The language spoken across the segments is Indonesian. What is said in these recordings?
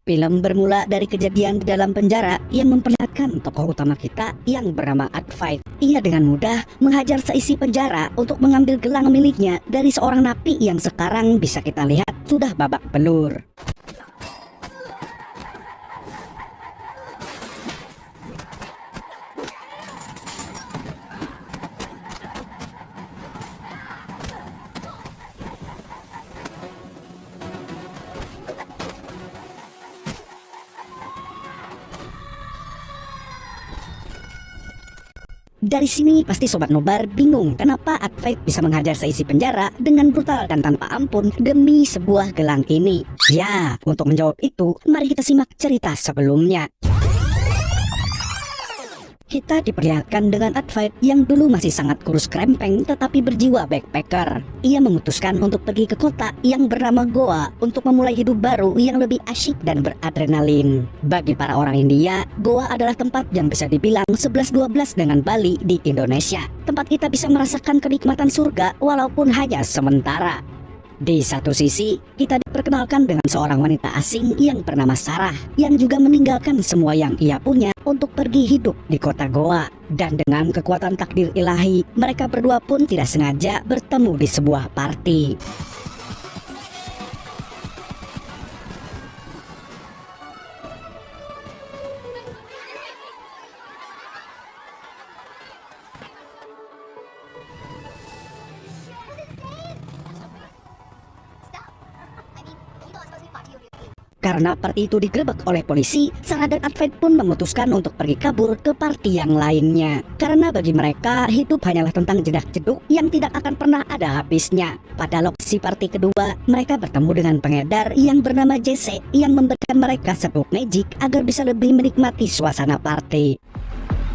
Film bermula dari kejadian di dalam penjara yang memperlihatkan tokoh utama kita yang bernama Advait. Ia dengan mudah menghajar seisi penjara untuk mengambil gelang miliknya dari seorang napi yang sekarang bisa kita lihat sudah babak belur. Dari sini pasti Sobat Nobar bingung kenapa Advait bisa menghajar seisi penjara dengan brutal dan tanpa ampun demi sebuah gelang ini. Ya, untuk menjawab itu, mari kita simak cerita sebelumnya. Kita diperlihatkan dengan Advait yang dulu masih sangat kurus krempeng tetapi berjiwa backpacker. Ia memutuskan untuk pergi ke kota yang bernama Goa untuk memulai hidup baru yang lebih asyik dan beradrenalin. Bagi para orang India, Goa adalah tempat yang bisa dibilang 11-12 dengan Bali di Indonesia. Tempat kita bisa merasakan kenikmatan surga walaupun hanya sementara. Di satu sisi, kita diperkenalkan dengan seorang wanita asing yang bernama Sarah, yang juga meninggalkan semua yang ia punya untuk pergi hidup di kota Goa. Dan dengan kekuatan takdir ilahi, mereka berdua pun tidak sengaja bertemu di sebuah party. Karena party itu digerebek oleh polisi, Sarah dan Advait pun memutuskan untuk pergi kabur ke party yang lainnya. Karena bagi mereka, hidup hanyalah tentang jedak-jeduk yang tidak akan pernah ada habisnya. Pada lokasi party kedua, mereka bertemu dengan pengedar yang bernama Jesse yang memberikan mereka sebuah magic agar bisa lebih menikmati suasana party.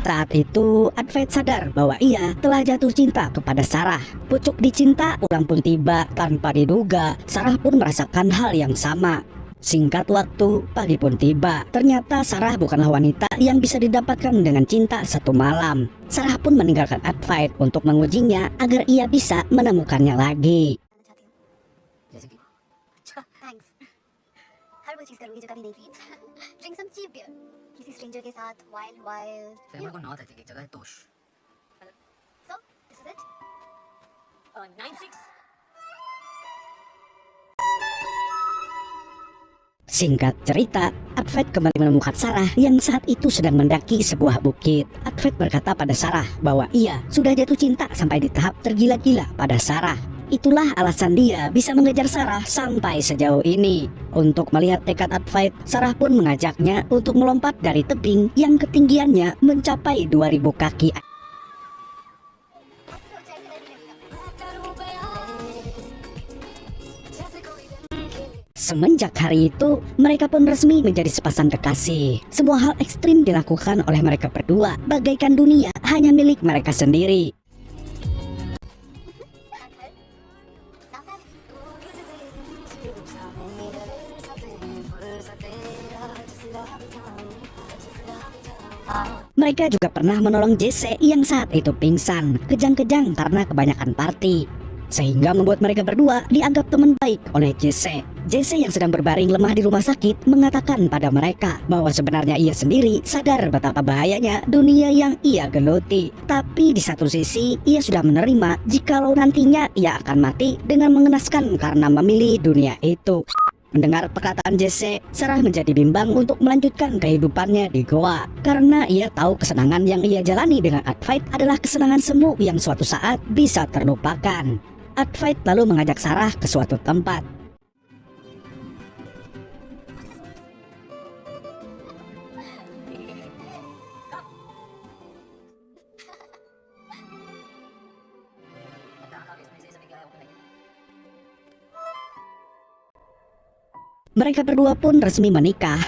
Saat itu, Advait sadar bahwa ia telah jatuh cinta kepada Sarah. Pucuk dicinta, pulang pun tiba tanpa diduga. Sarah pun merasakan hal yang sama. Singkat waktu, pagi pun tiba. Ternyata Sarah bukanlah wanita yang bisa didapatkan dengan cinta satu malam. Sarah pun meninggalkan Advait untuk mengujinya agar ia bisa menemukannya lagi. Singkat cerita, Advait kembali menemukan Sarah yang saat itu sedang mendaki sebuah bukit. Advait berkata pada Sarah bahwa ia sudah jatuh cinta sampai di tahap tergila-gila pada Sarah. Itulah alasan dia bisa mengejar Sarah sampai sejauh ini. Untuk melihat tekad Advait, Sarah pun mengajaknya untuk melompat dari tebing yang ketinggiannya mencapai 2000 kaki. Semenjak hari itu, mereka pun resmi menjadi sepasang kekasih. Sebuah hal ekstrim dilakukan oleh mereka berdua, bagaikan dunia hanya milik mereka sendiri. Mereka juga pernah menolong Jesse yang saat itu pingsan, kejang-kejang karena kebanyakan party. Sehingga membuat mereka berdua dianggap teman baik oleh Jesse. Jesse yang sedang berbaring lemah di rumah sakit mengatakan pada mereka bahwa sebenarnya ia sendiri sadar betapa bahayanya dunia yang ia geluti. Tapi di satu sisi ia sudah menerima jikalau nantinya ia akan mati dengan mengenaskan karena memilih dunia itu. Mendengar perkataan Jesse, Sarah menjadi bimbang untuk melanjutkan kehidupannya di Goa. Karena ia tahu kesenangan yang ia jalani dengan Advait adalah kesenangan semu yang suatu saat bisa terlupakan. Advait lalu mengajak Sarah ke suatu tempat. Mereka berdua pun resmi menikah.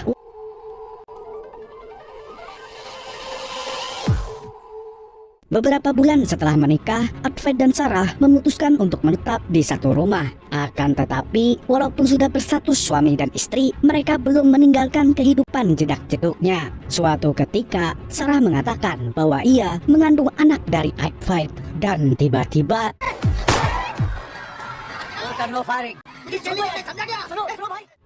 Beberapa bulan setelah menikah, Advait dan Sarah memutuskan untuk menetap di satu rumah. Akan tetapi, walaupun sudah berstatus suami dan istri, mereka belum meninggalkan kehidupan jedak-jeduknya. Suatu ketika, Sarah mengatakan bahwa ia mengandung anak dari Advait. Dan tiba-tiba...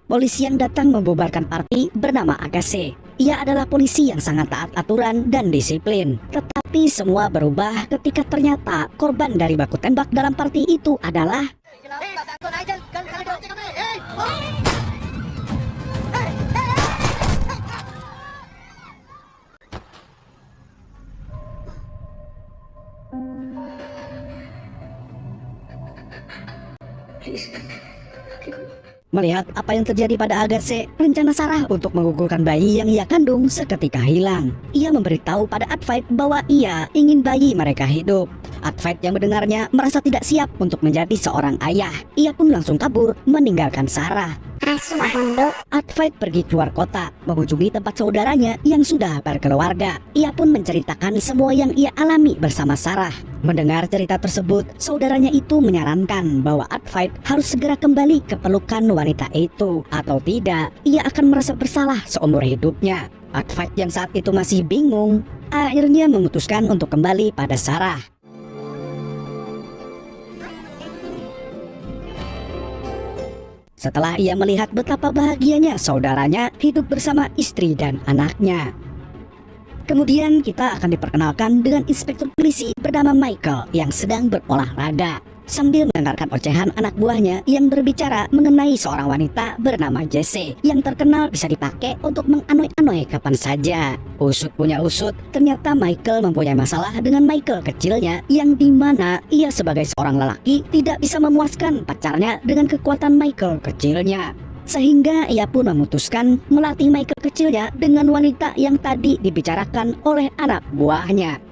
Polisi yang datang membubarkan party bernama Agase. Ia adalah polisi yang sangat taat aturan dan disiplin. Tetapi semua berubah ketika ternyata korban dari baku tembak dalam party itu adalah Melihat apa yang terjadi pada Agase, rencana Sarah untuk menggugurkan bayi yang ia kandung seketika hilang. Ia memberitahu pada Advait bahwa ia ingin bayi mereka hidup. Advait yang mendengarnya merasa tidak siap untuk menjadi seorang ayah. Ia pun langsung kabur meninggalkan Sarah. Advait pergi keluar kota, mengunjungi tempat saudaranya yang sudah berkeluarga. Ia pun menceritakan semua yang ia alami bersama Sarah. Mendengar cerita tersebut, saudaranya itu menyarankan bahwa Advait harus segera kembali ke pelukan wanita itu. Atau tidak, ia akan merasa bersalah seumur hidupnya. Advait yang saat itu masih bingung, akhirnya memutuskan untuk kembali pada Sarah. Setelah ia melihat betapa bahagianya saudaranya hidup bersama istri dan anaknya. Kemudian kita akan diperkenalkan dengan inspektur polisi bernama Michael yang sedang berolahraga sambil mendengarkan ocehan anak buahnya yang berbicara mengenai seorang wanita bernama Jesse yang terkenal bisa dipakai untuk menganoi-anoi kapan saja. Usut punya usut, ternyata Michael mempunyai masalah dengan Michael kecilnya yang dimana ia sebagai seorang lelaki tidak bisa memuaskan pacarnya dengan kekuatan Michael kecilnya. Sehingga ia pun memutuskan melatih Michael kecilnya dengan wanita yang tadi dibicarakan oleh anak buahnya.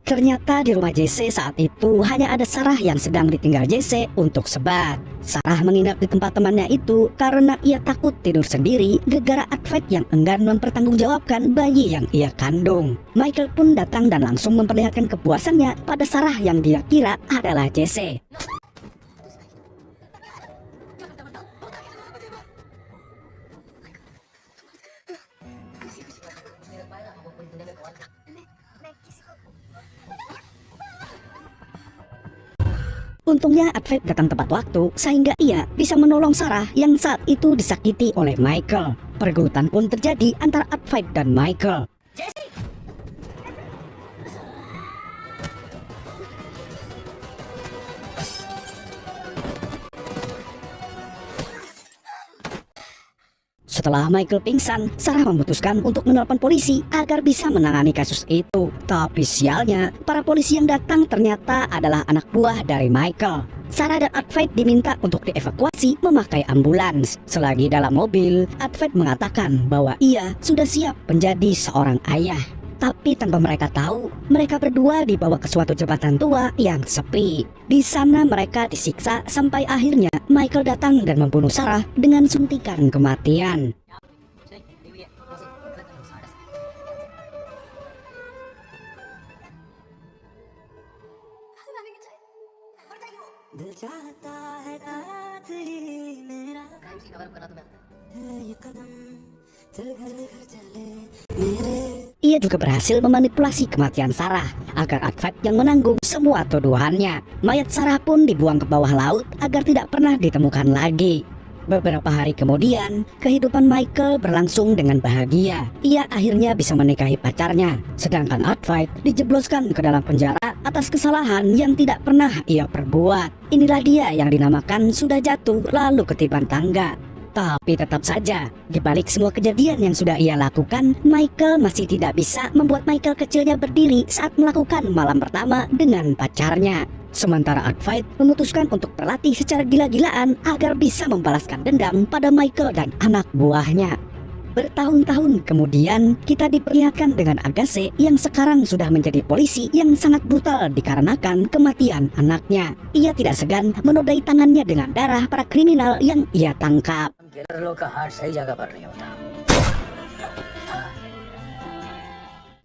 Ternyata di rumah Jesse saat itu hanya ada Sarah yang sedang ditinggal Jesse untuk sebat. Sarah menginap di tempat temannya itu karena ia takut tidur sendiri gara-gara Advait yang enggan mempertanggungjawabkan bayi yang ia kandung. Michael pun datang dan langsung memperlihatkan kepuasannya pada Sarah yang dia kira adalah Jesse. Untungnya Advait datang tepat waktu sehingga ia bisa menolong Sarah yang saat itu disakiti oleh Michael. Pergelutan pun terjadi antara Advait dan Michael. Setelah Michael pingsan, Sarah memutuskan untuk menelpon polisi agar bisa menangani kasus itu. Tapi sialnya, para polisi yang datang ternyata adalah anak buah dari Michael. Sarah dan Advait diminta untuk dievakuasi memakai ambulans. Selagi dalam mobil, Advait mengatakan bahwa ia sudah siap menjadi seorang ayah. Tapi tanpa mereka tahu, mereka berdua dibawa ke suatu jembatan tua yang sepi. Di sana mereka disiksa sampai akhirnya Michael datang dan membunuh Sarah dengan suntikan kematian. Ia juga berhasil memanipulasi kematian Sarah agar Advait yang menanggung semua tuduhannya. Mayat Sarah pun dibuang ke bawah laut agar tidak pernah ditemukan lagi. Beberapa hari kemudian, kehidupan Michael berlangsung dengan bahagia. Ia akhirnya bisa menikahi pacarnya, sedangkan Advait dijebloskan ke dalam penjara atas kesalahan yang tidak pernah ia perbuat. Inilah dia yang dinamakan sudah jatuh lalu ketiban tangga. Tapi tetap saja, di balik semua kejadian yang sudah ia lakukan, Michael masih tidak bisa membuat Michael kecilnya berdiri saat melakukan malam pertama dengan pacarnya. Sementara Advait memutuskan untuk berlatih secara gila-gilaan agar bisa membalaskan dendam pada Michael dan anak buahnya. Bertahun-tahun kemudian, kita diperlihatkan dengan Agase yang sekarang sudah menjadi polisi yang sangat brutal dikarenakan kematian anaknya. Ia tidak segan menodai tangannya dengan darah para kriminal yang ia tangkap.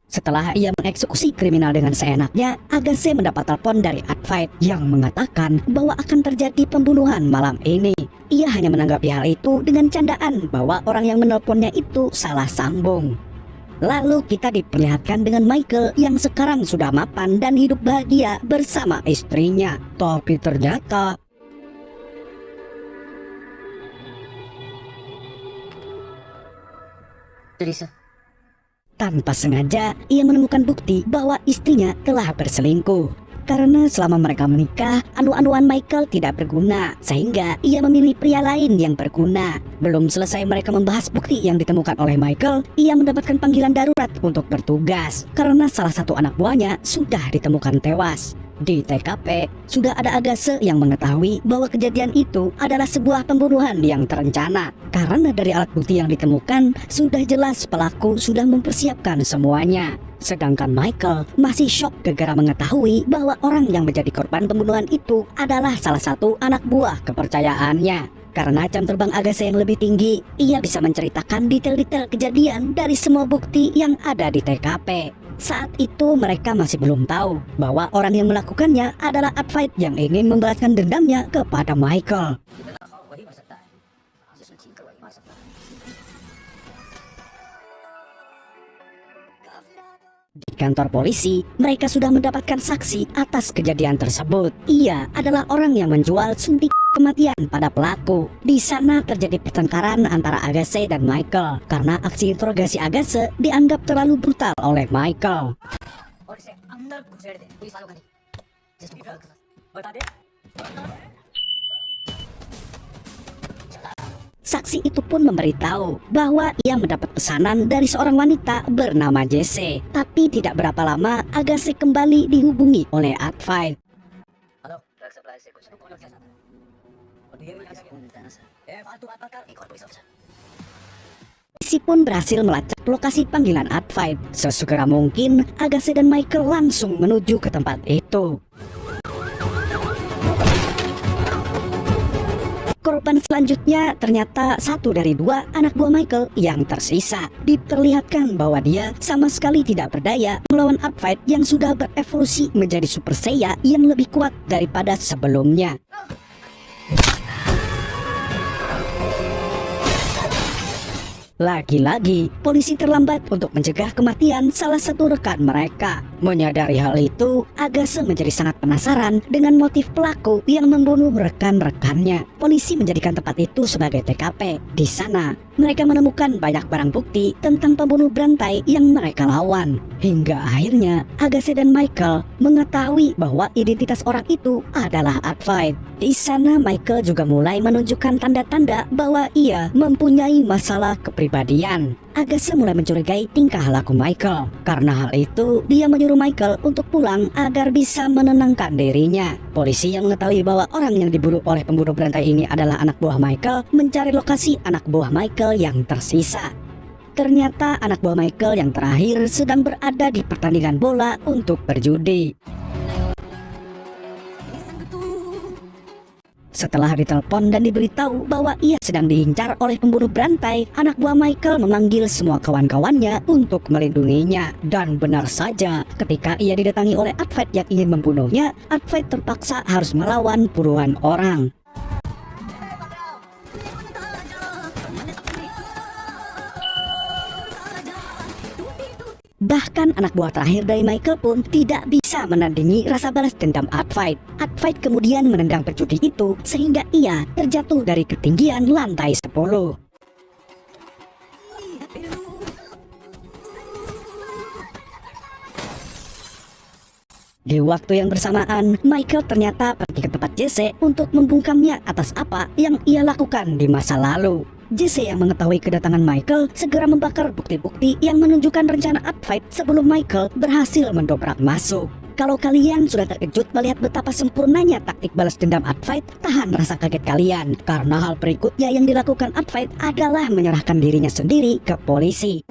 Setelah ia mengeksekusi kriminal dengan seenaknya, Agase mendapat telepon dari Advait yang mengatakan bahwa akan terjadi pembunuhan malam ini. Ia hanya menanggapi hal itu dengan candaan bahwa orang yang menelponnya itu salah sambung. Lalu kita diperlihatkan dengan Michael yang sekarang sudah mapan dan hidup bahagia bersama istrinya. Tapi ternyata Tanpa sengaja, ia menemukan bukti bahwa istrinya telah berselingkuh. Karena selama mereka menikah, anu-anuan Michael tidak berguna, sehingga ia memilih pria lain yang berguna. Belum selesai mereka membahas bukti yang ditemukan oleh Michael, ia mendapatkan panggilan darurat untuk bertugas, karena salah satu anak buahnya sudah ditemukan tewas. Di TKP, sudah ada Agase yang mengetahui bahwa kejadian itu adalah sebuah pembunuhan yang terencana. Karena dari alat bukti yang ditemukan, sudah jelas pelaku sudah mempersiapkan semuanya. Sedangkan Michael masih shock gara-gara mengetahui bahwa orang yang menjadi korban pembunuhan itu adalah salah satu anak buah kepercayaannya. Karena jam terbang Agase yang lebih tinggi, ia bisa menceritakan detail-detail kejadian dari semua bukti yang ada di TKP. Saat itu mereka masih belum tahu bahwa orang yang melakukannya adalah Advait yang ingin membalaskan dendamnya kepada Michael. Di kantor polisi, mereka sudah mendapatkan saksi atas kejadian tersebut. Ia adalah orang yang menjual suntik kematian pada pelaku. Di sana terjadi pertengkaran antara Agase dan Michael karena aksi interogasi Agase dianggap terlalu brutal oleh Michael. Saksi itu pun memberitahu bahwa ia mendapat pesanan dari seorang wanita bernama Jesse. Tapi tidak berapa lama Agase kembali dihubungi oleh Advait. Polisi pun berhasil melacak lokasi panggilan Advait. Sesegera mungkin Agase dan Michael langsung menuju ke tempat itu. Korban selanjutnya ternyata satu dari dua anak buah Michael yang tersisa. Diperlihatkan bahwa dia sama sekali tidak berdaya melawan Advait yang sudah berevolusi menjadi Super Saiya yang lebih kuat daripada sebelumnya. Lagi-lagi, polisi terlambat untuk mencegah kematian salah satu rekan mereka. Menyadari hal itu, Agase menjadi sangat penasaran dengan motif pelaku yang membunuh rekan-rekannya. Polisi menjadikan tempat itu sebagai TKP. Di sana, mereka menemukan banyak barang bukti tentang pembunuh berantai yang mereka lawan. Hingga akhirnya, Agase dan Michael mengetahui bahwa identitas orang itu adalah Advait. Di sana, Michael juga mulai menunjukkan tanda-tanda bahwa ia mempunyai masalah kepribadian. Agase mulai mencurigai tingkah laku Michael. Karena hal itu, dia menyuruh Michael untuk pulang agar bisa menenangkan dirinya. Polisi yang mengetahui bahwa orang yang dibunuh oleh pembunuh berantai ini adalah anak buah Michael mencari lokasi anak buah Michael yang tersisa. Ternyata anak buah Michael yang terakhir sedang berada di pertandingan bola untuk berjudi. Setelah ditelepon dan diberitahu bahwa ia sedang diincar oleh pembunuh berantai, anak buah Michael memanggil semua kawan-kawannya untuk melindunginya. Dan benar saja, ketika ia didatangi oleh Advait yang ingin membunuhnya, Advait terpaksa harus melawan puluhan orang. Bahkan anak buah terakhir dari Michael pun tidak bisa menandingi rasa balas dendam Advait. Advait kemudian menendang pejudi itu sehingga ia terjatuh dari ketinggian lantai 10. Di waktu yang bersamaan, Michael ternyata pergi ke tempat Jesse untuk membungkamnya atas apa yang ia lakukan di masa lalu. Jesse yang mengetahui kedatangan Michael segera membakar bukti-bukti yang menunjukkan rencana Advait sebelum Michael berhasil mendobrak masuk. Kalau kalian sudah terkejut melihat betapa sempurnanya taktik balas dendam Advait, tahan rasa kaget kalian, karena hal berikutnya yang dilakukan Advait adalah menyerahkan dirinya sendiri ke polisi.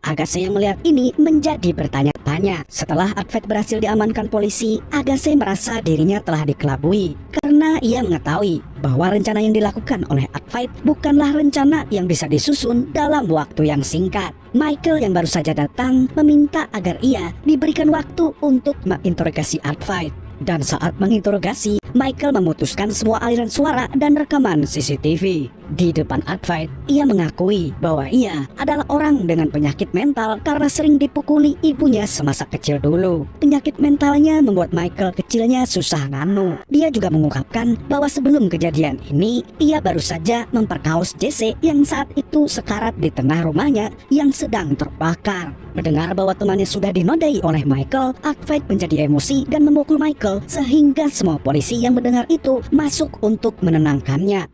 Agase yang melihat ini menjadi bertanya-tanya. Setelah Advait berhasil diamankan polisi, Agase merasa dirinya telah dikelabui karena ia mengetahui bahwa rencana yang dilakukan oleh Advait bukanlah rencana yang bisa disusun dalam waktu yang singkat. Michael yang baru saja datang meminta agar ia diberikan waktu untuk menginterogasi Advait. Dan saat menginterogasi, Michael memutuskan semua aliran suara dan rekaman CCTV. Di depan Advait, ia mengakui bahwa ia adalah orang dengan penyakit mental karena sering dipukuli ibunya semasa kecil dulu. Penyakit mentalnya membuat Michael kecilnya susah nganu. Dia juga mengungkapkan bahwa sebelum kejadian ini, ia baru saja memperkaos Jesse yang saat itu sekarat di tengah rumahnya yang sedang terbakar. Mendengar bahwa temannya sudah dinodai oleh Michael, Advait menjadi emosi dan memukul Michael sehingga semua polisi yang mendengar itu masuk untuk menenangkannya.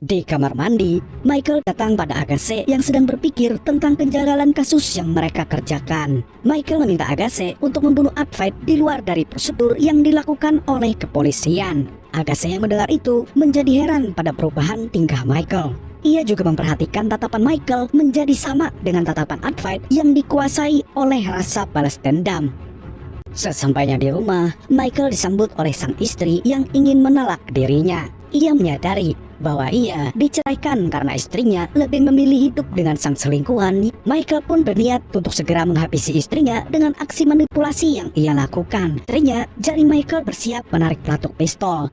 Di kamar mandi, Michael datang pada Agassi yang sedang berpikir tentang kejanggalan kasus yang mereka kerjakan. Michael meminta Agassi untuk membunuh Advait di luar dari prosedur yang dilakukan oleh kepolisian. Agassi yang mendengar itu menjadi heran pada perubahan tingkah Michael. Ia juga memperhatikan tatapan Michael menjadi sama dengan tatapan Advait yang dikuasai oleh rasa balas dendam. Sesampainya di rumah, Michael disambut oleh sang istri yang ingin menelak dirinya. Ia menyadari bahwa ia diceraikan karena istrinya lebih memilih hidup dengan sang selingkuhan. Michael pun berniat untuk segera menghabisi istrinya dengan aksi manipulasi yang ia lakukan. Istrinya, jari Michael bersiap menarik pelatuk pistol.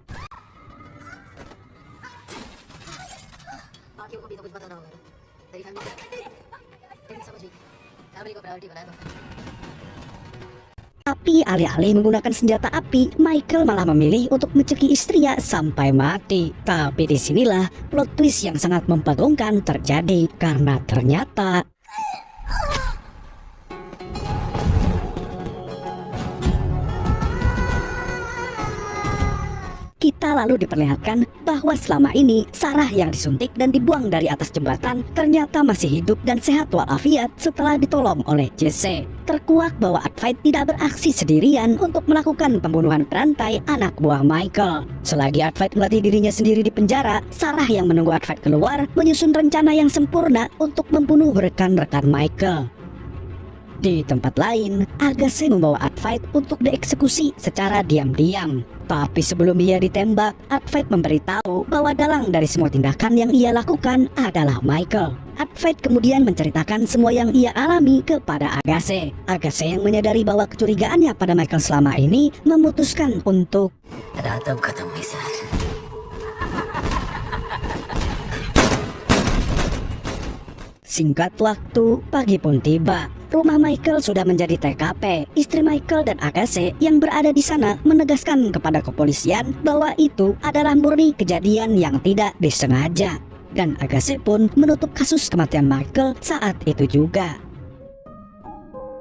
Tapi alih-alih menggunakan senjata api, Michael malah memilih untuk mencekik istrinya sampai mati. Tapi disinilah plot twist yang sangat membagongkan terjadi karena ternyata kita lalu diperlihatkan bahwa selama ini Sarah yang disuntik dan dibuang dari atas jembatan ternyata masih hidup dan sehat walafiat setelah ditolong oleh Jesse. Terkuak bahwa Advait tidak beraksi sendirian untuk melakukan pembunuhan berantai anak buah Michael. Selagi Advait melatih dirinya sendiri di penjara, Sarah yang menunggu Advait keluar menyusun rencana yang sempurna untuk membunuh rekan-rekan Michael. Di tempat lain, Agassi membawa Advait untuk dieksekusi secara diam-diam. Tapi sebelum ia ditembak, Advait memberitahu bahwa dalang dari semua tindakan yang ia lakukan adalah Michael. Advait kemudian menceritakan semua yang ia alami kepada Agassi. Agassi yang menyadari bahwa kecurigaannya pada Michael selama ini memutuskan untuk Singkat waktu, pagi pun tiba. Rumah Michael sudah menjadi TKP. Istri Michael dan Agassi yang berada di sana menegaskan kepada kepolisian bahwa itu adalah murni kejadian yang tidak disengaja. Dan Agassi pun menutup kasus kematian Michael saat itu juga.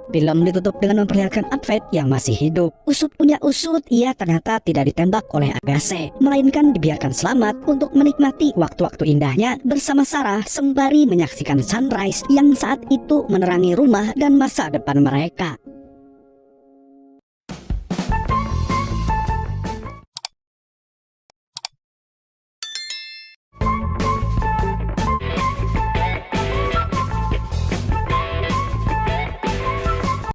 Film ditutup dengan memperlihatkan Advait yang masih hidup. Usut punya usut, ia ternyata tidak ditembak oleh Agassi, melainkan dibiarkan selamat untuk menikmati waktu-waktu indahnya bersama Sarah sembari menyaksikan sunrise yang saat itu menerangi rumah dan masa depan mereka.